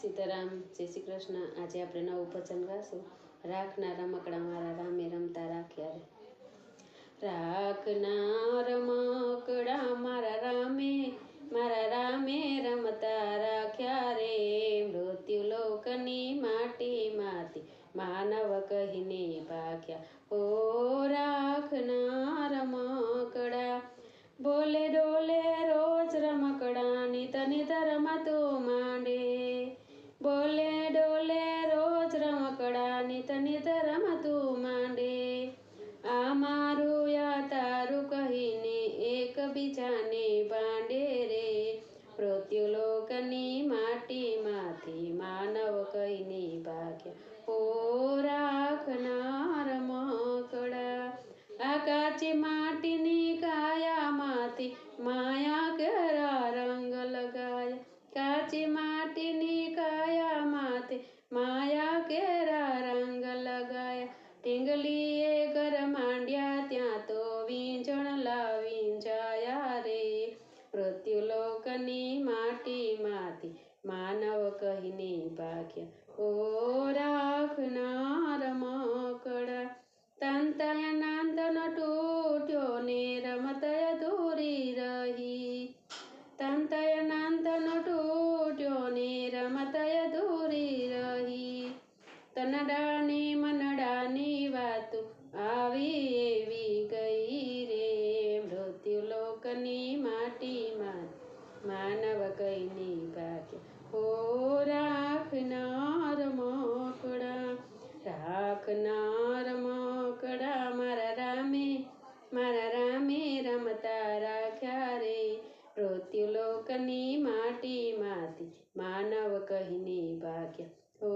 સીતારામ, જય શ્રી કૃષ્ણ। આજે આપણે નવું ભજન ગાશું। રાખના રમકડા મારા રામે રમતા રાખ્યા રે। રાખના રમકડા મારા રામે રમતા રાખ્યા રે। મૃત્યુ લોકની માટીમાંથી માનવ કહીને ભાગ્યા। ઓ રાખના રમકડા બોલે ડોલે રોજ રમકડાની તની ધરમતું માંડે। બોલે ડોલે રોજ રમકડાની તની ધરમતું માંડે। આ મારું યા તારું કહીને એકબીજાને ભાંડે રે। મૃત્યુ લોકની માટીમાંથી માનવ કહીને ભાગ્યા। ઓ રાખના રમકડા આ કાચી માટીની કાયામાંથી માયા કેરા રંગ લગાયા। કાચી માટીની કાયામાંથી માયા કેરા રંગ લગાયા। ટીંગલીએ ઘર માંડ્યા ત્યાં તો વીંઝણ લાવી જાયા રે। મૃત્યુ લોકની માટીમાંથી માનવ કહીને ભાગ્યા। ઓ રાખના રમકડા તંતય નાંતનો તૂટ્યો ને રમતય દૂરી રહી। તંતય નાંતનો તૂટ્યો ને રમતય દૂરી રહી। તનડાની મનડાની વાતો આવી એવી ગઈ રે। મૃત્યુ લોકની માટીમાં માનવ કહીને ભાગ્યા। ઓ રાખના રમકડા રાખના રમકડા મારા રામે રમતા રાખ્યા રે। મૃત્યુ લોકની માટીમાંથી માનવ કહીને ભાગ્યા। ઓ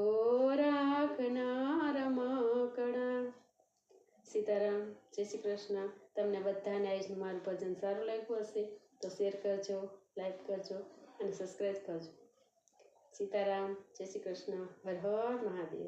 રાખના રમકડા। સીતારામ, જય શ્રી કૃષ્ણ। તમને બધાને આજનું મારું ભજન સારું લાગ્યું હશે તો શેર કરજો, લાઈક કરજો અને સબસ્ક્રાઈબ કરજો। સીતારામ, જય શ્રી કૃષ્ણ। હર હર મહાદેવ।